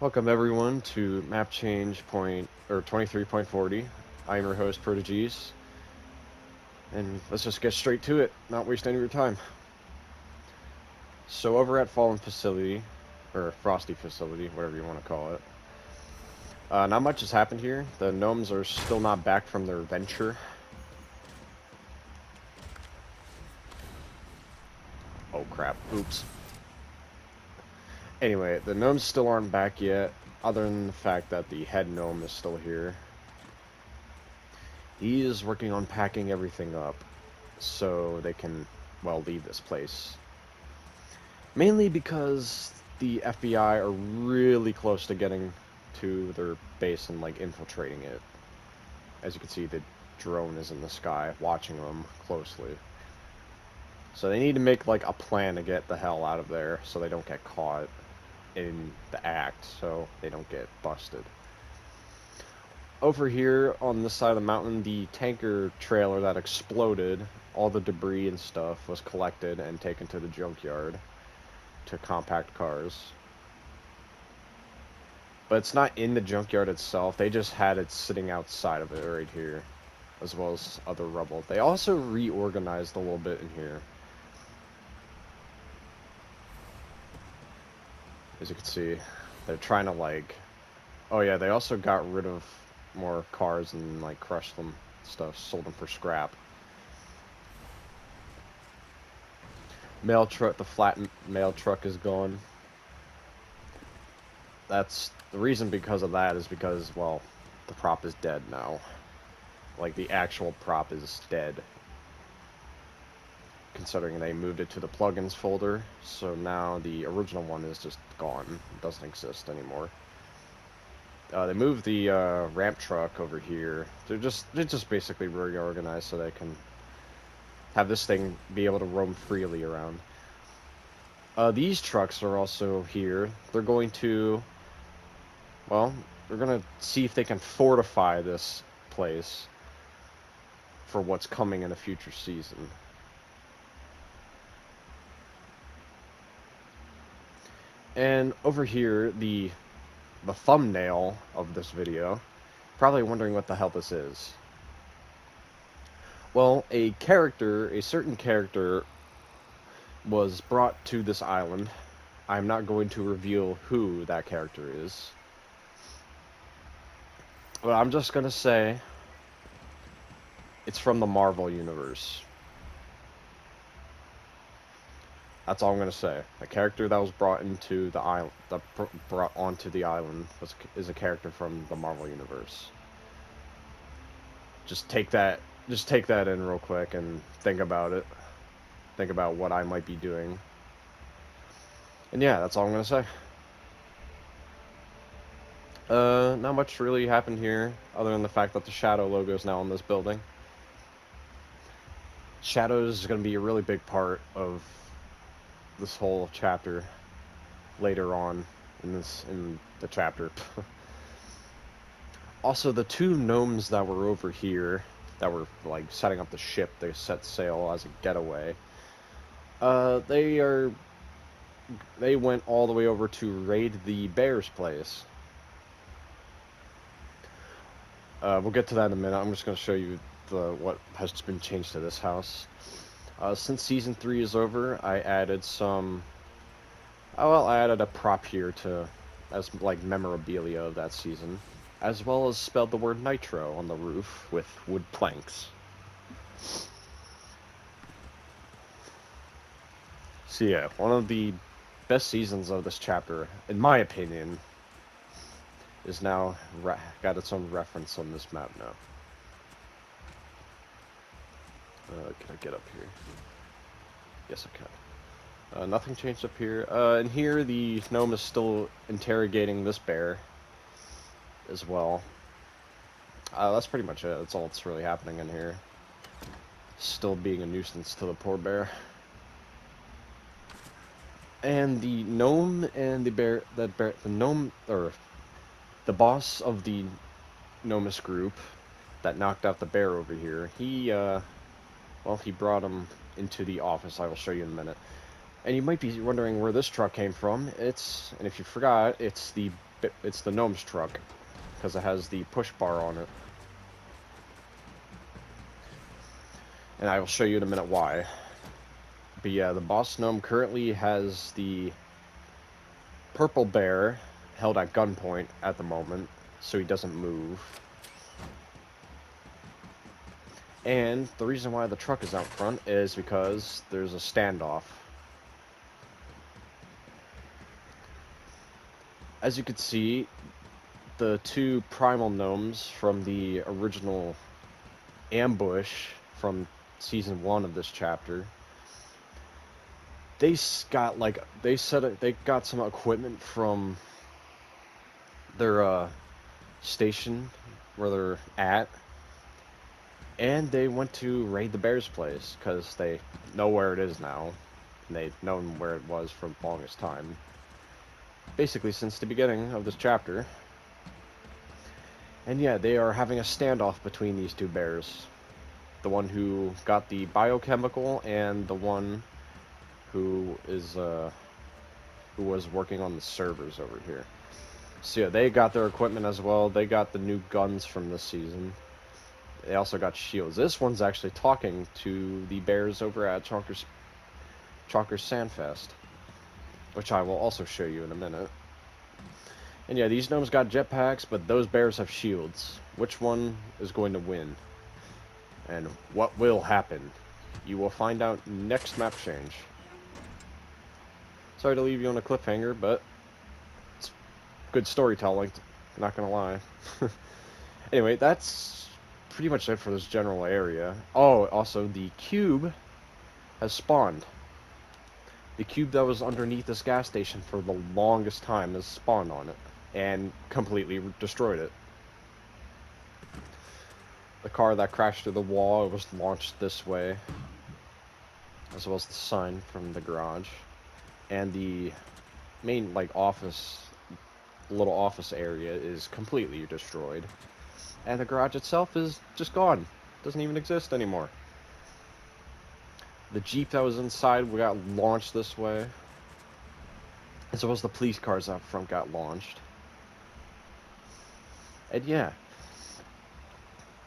Welcome everyone to map change point or 23.40. I'm your host Proteges, and let's just get straight to it, not waste any of your time. So over at Fallen Facility, or Frosty Facility, whatever you want to call it, not much has happened here. The gnomes are still not back from their venture. Oh crap! Oops. Anyway, the gnomes still aren't back yet, other than the fact that the head gnome is still here. He is working on packing everything up so they can, well, leave this place. Mainly because the FBI are really close to getting to their base and, like, infiltrating it. As you can see, the drone is in the sky, watching them closely. So they need to make, like, a plan to get the hell out of there so they don't get caught in the act, so they don't get busted. Over here on this side of the mountain, the tanker trailer that exploded, all the debris and stuff was collected and taken to the junkyard to compact cars. But it's not in the junkyard itself, they just had it sitting outside of it right here, as well as other rubble. They also reorganized a little bit in here. As you can see, they're trying to, like... Oh yeah, they also got rid of more cars and, like, crushed them, stuff, sold them for scrap. Mail truck, the flat mail truck is gone. That's the reason because of that is because, well, the prop is dead now. Like, the actual prop is dead. Considering they moved it to the plugins folder, so now the original one is just gone. It doesn't exist anymore. They moved the ramp truck over here. They're just basically reorganized so they can have this thing be able to roam freely around. These trucks are also here. They're going to, well, they're going to see if they can fortify this place for what's coming in a future season. And over here, the thumbnail of this video, probably wondering what the hell this is. Well, a certain character was brought to this island. I'm not going to reveal who that character is. But I'm just going to say it's from the Marvel Universe. That's all I'm gonna say. The character that was brought into the island, brought onto the island, is a character from the Marvel Universe. Just take that in real quick and think about it. Think about what I might be doing. And yeah, that's all I'm gonna say. Not much really happened here, other than the fact that the Shadow logo is now on this building. Shadows is gonna be a really big part of this whole chapter later on in the chapter. Also, the two gnomes that were over here, that were, like, setting up the ship, they set sail as a getaway. They went all the way over to raid the bear's place. We'll get to that in a minute. I'm just going to show you what has been changed to this house. Since Season 3 is over, I added some... well, I added a prop here as, like, memorabilia of that season, as well as spelled the word nitro on the roof with wood planks. So yeah, one of the best seasons of this chapter, in my opinion, is now got its own reference on this map now. Can I get up here? Yes, I can. Nothing changed up here. And here the gnome is still interrogating this bear as well. That's pretty much it. That's all that's really happening in here. Still being a nuisance to the poor bear. And the gnome and the gnome, or the boss of the gnomus group that knocked out the bear over here, he brought him into the office. I will show you in a minute. And you might be wondering where this truck came from. And if you forgot, it's the it's the gnome's truck, because it has the push bar on it. And I will show you in a minute why. But yeah, the boss gnome currently has the purple bear held at gunpoint at the moment, so he doesn't move. And the reason why the truck is out front is because there's a standoff. As you can see, the two primal gnomes from the original ambush from season 1 of this chapter, they got some equipment from their station where they're at, and they went to raid the bear's place because they know where it is now, and they've known where it was for the longest time, basically since the beginning of this chapter. And yeah, they are having a standoff between these two bears, the one who got the biochemical and the one who was working on the servers over here. So yeah, they got their equipment as well. They got the new guns from this season. They also got shields. This one's actually talking to the bears over at Chalker's Sandfest, which I will also show you in a minute. And yeah, these gnomes got jetpacks, but those bears have shields. Which one is going to win? And what will happen? You will find out next map change. Sorry to leave you on a cliffhanger, but it's good storytelling, not gonna lie. Anyway, that's pretty much it for this general area. Oh, also, the cube has spawned. The cube that was underneath this gas station for the longest time has spawned on it, and completely destroyed it. The car that crashed through the wall was launched this way, as well as the sign from the garage. And the main, like, little office area is completely destroyed. And the garage itself is just gone. Doesn't even exist anymore. The Jeep that was inside got launched this way, as well as the police cars out front got launched. And yeah,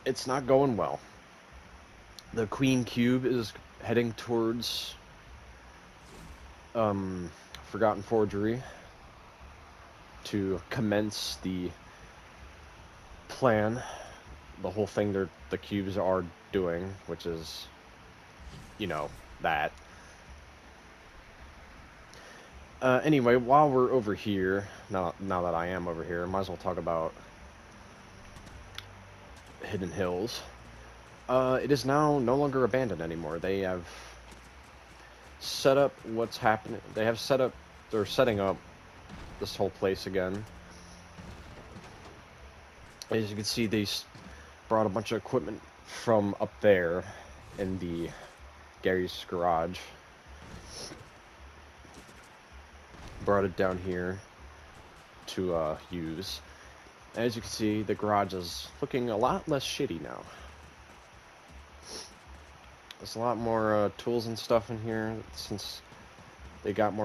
it's not going well. The Queen Cube is heading towards Forgotten Forgery to commence the plan, the whole thing the cubes are doing, which is, you know, that. Anyway, while we're over here, now that I am over here, might as well talk about Hidden Hills. It is now no longer abandoned anymore. They have set up what's happening. They're setting up this whole place again. As you can see, they brought a bunch of equipment from up there in the Gary's garage. Brought it down here to use. As you can see, the garage is looking a lot less shitty now. There's a lot more tools and stuff in here since they got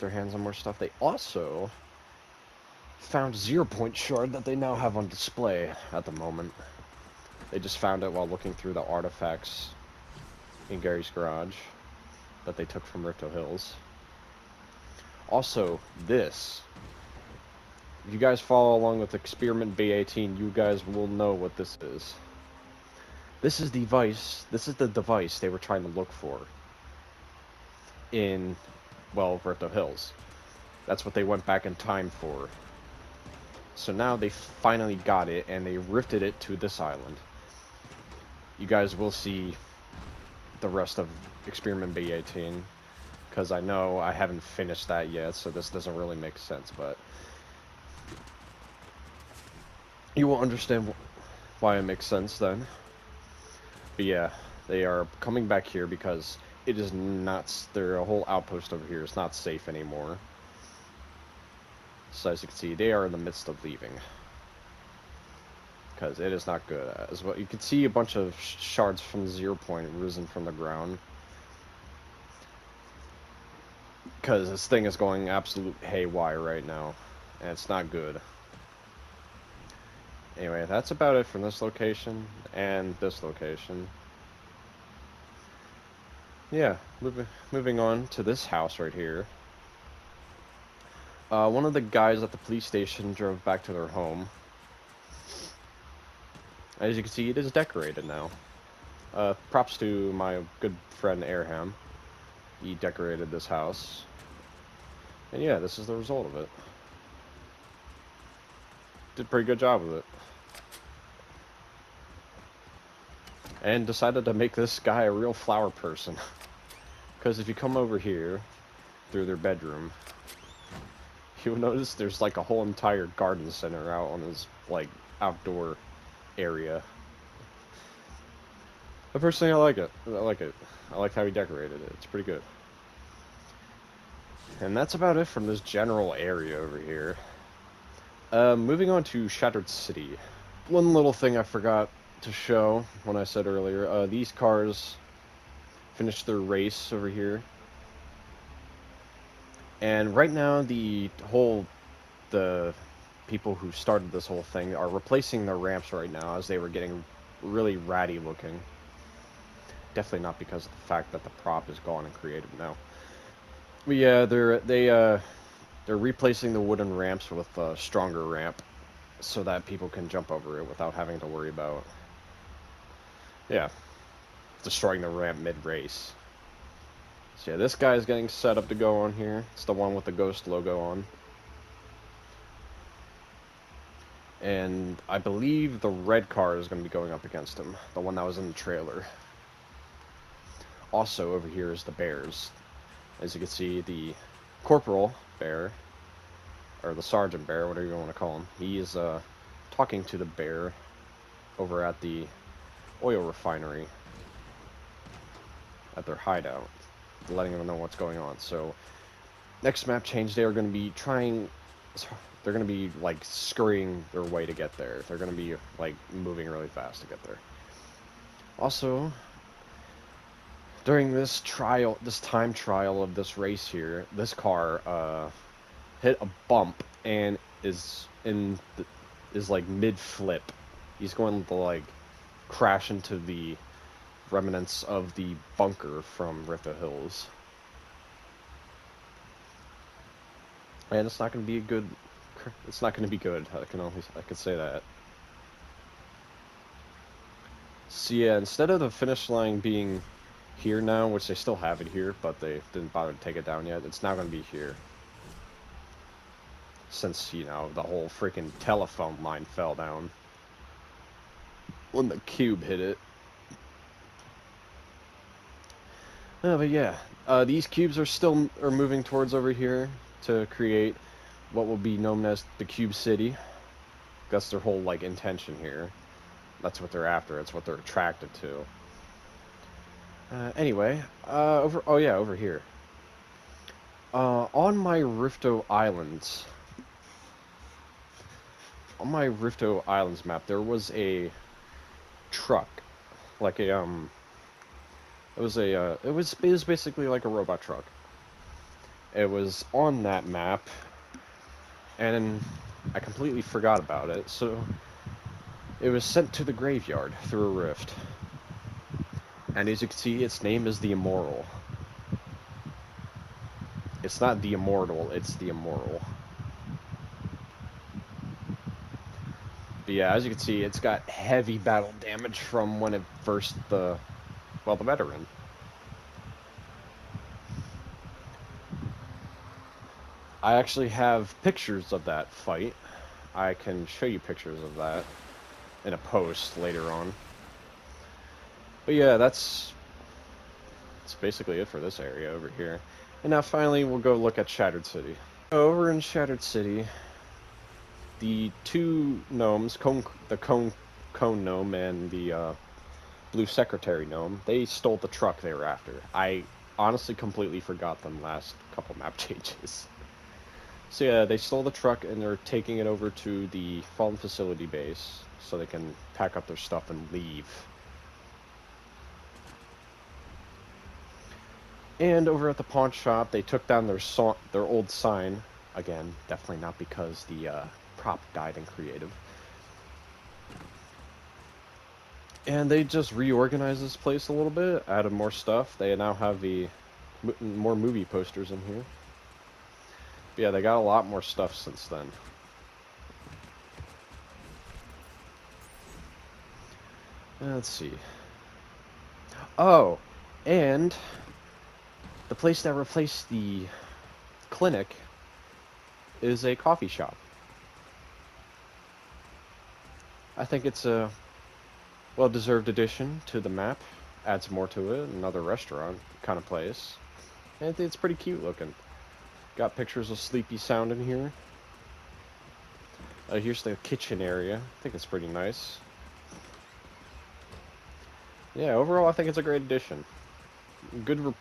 their hands on more stuff. They also found a 0-point shard that they now have on display at the moment. They just found it while looking through the artifacts in Gary's garage that they took from Rito Hills. Also, this. If you guys follow along with Experiment B18, you guys will know what this is. This is the device they were trying to look for in, well, Rito Hills. That's what they went back in time for. So now they finally got it, and they rifted it to this island. You guys will see the rest of Experiment B18, because I know I haven't finished that yet, so this doesn't really make sense, but you will understand why it makes sense then. But yeah, they are coming back here because it is not, their whole outpost over here is not safe anymore. So as you can see, they are in the midst of leaving, because it is not good. As well, you can see a bunch of shards from 0-point risen from the ground, because this thing is going absolute haywire right now. and it's not good. Anyway, that's about it from this location and this location. Yeah, moving on to this house right here. One of the guys at the police station drove back to their home. As you can see, it is decorated now. Props to my good friend Airham. He decorated this house. And yeah, this is the result of it. Did a pretty good job with it. And decided to make this guy a real flower person. Because if you come over here, through their bedroom, you'll notice there's like a whole entire garden center out on his, like, outdoor area. But personally, I like it. I like it. I like how he decorated it. It's pretty good. And that's about it from this general area over here. Moving on to Shattered City. One little thing I forgot to show when I said earlier, these cars finished their race over here. And right now, the people who started this whole thing are replacing their ramps right now as they were getting really ratty looking. Definitely not because of the fact that the prop is gone and creative now. But yeah, they're replacing the wooden ramps with a stronger ramp so that people can jump over it without having to worry about, yeah, destroying the ramp mid-race. So yeah, this guy is getting set up to go on here. It's the one with the ghost logo on. And I believe the red car is going to be going up against him, the one that was in the trailer. Also over here is the bears. As you can see, the corporal bear, or the sergeant bear, whatever you want to call him, he is talking to the bear over at the oil refinery at their hideout, letting them know what's going on. So next map change, they are going to be they're going to be like scurrying their way to get there. They're going to be like moving really fast to get there. Also, during this time trial of this race here, this car hit a bump and is like mid flip. He's going to like crash into the remnants of the bunker from Rift Hills. And it's not going to be good. I can say that. So yeah, instead of the finish line being here now, which they still have it here, but they didn't bother to take it down yet, it's now going to be here. Since, you know, the whole freaking telephone line fell down when the cube hit it. But yeah, these cubes are moving towards over here to create what will be known as the Cube City. That's their whole, like, intention here. That's what they're after. It's what they're attracted to. Anyway, over here. On my Rifto Islands map, there was a truck, like a it was basically like a robot truck. It was on that map, and I completely forgot about it, so it was sent to the graveyard through a rift. And as you can see, its name is the Immoral. It's not the Immortal, it's the Immoral. But yeah, as you can see, it's got heavy battle damage from when it the veteran. I actually have pictures of that fight. I can show you pictures of that in a post later on. But yeah, that's basically it for this area over here. And now finally, we'll go look at Shattered City. Over in Shattered City, the two gnomes, the cone gnome and the blue secretary gnome, they stole the truck they were after. I honestly completely forgot them last couple map changes. So yeah, they stole the truck and they're taking it over to the Fallen Facility base so they can pack up their stuff and leave. And over at the pawn shop, they took down their old sign Again, definitely not because the prop died in creative. And they just reorganized this place a little bit, added more stuff. They now have the more movie posters in here. But yeah, they got a lot more stuff since then. Let's see. Oh, and the place that replaced the clinic is a coffee shop. I think it's a well-deserved addition to the map. Adds more to it. Another restaurant kind of place. And it's pretty cute looking. Got pictures of Sleepy Sound in here. Here's the kitchen area. I think it's pretty nice. Yeah, overall I think it's a great addition.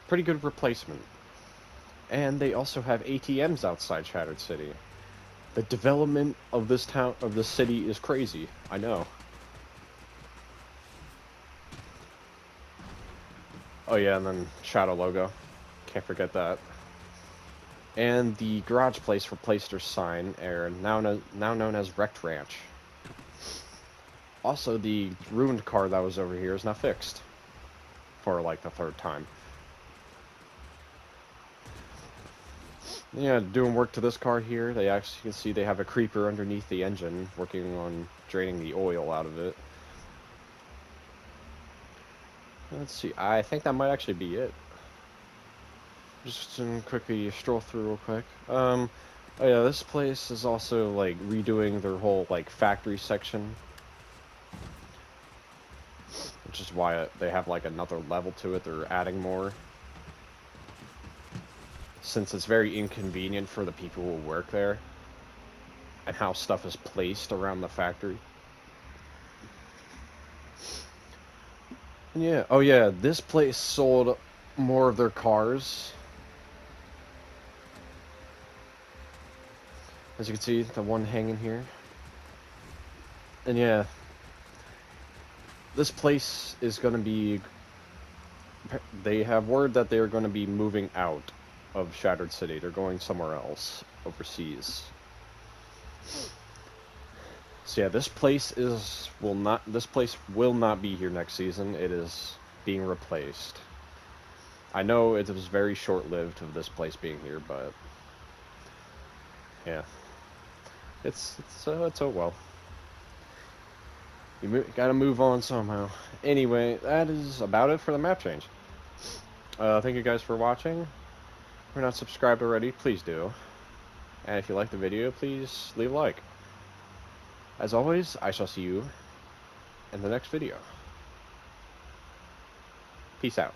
Pretty good replacement. And they also have ATMs outside Shattered City. The development of this city is crazy. I know. Oh yeah, and then Shadow logo. Can't forget that. And the garage place replaced their sign, now known as Wrecked Ranch. Also, the ruined car that was over here is now fixed. For like the third time. Yeah, doing work to this car here. They actually, you can see they have a creeper underneath the engine, working on draining the oil out of it. Let's see, I think that might actually be it. Just quickly stroll through real quick. Oh yeah, this place is also like redoing their whole like factory section, which is why they have like another level to it. They're adding more, since it's very inconvenient for the people who work there, and how stuff is placed around the factory. Yeah. Oh yeah, this place sold more of their cars. As you can see, the one hanging here. And yeah, this place is going to be... They have word that they're going to be moving out of Shattered City. They're going somewhere else, overseas. So yeah, this place will not be here next season. It is being replaced. I know it was very short-lived of this place being here, but yeah, it's oh well. Gotta move on somehow. Anyway, that is about it for the map change. Thank you guys for watching. If you're not subscribed already, please do. And if you like the video, please leave a like. As always, I shall see you in the next video. Peace out.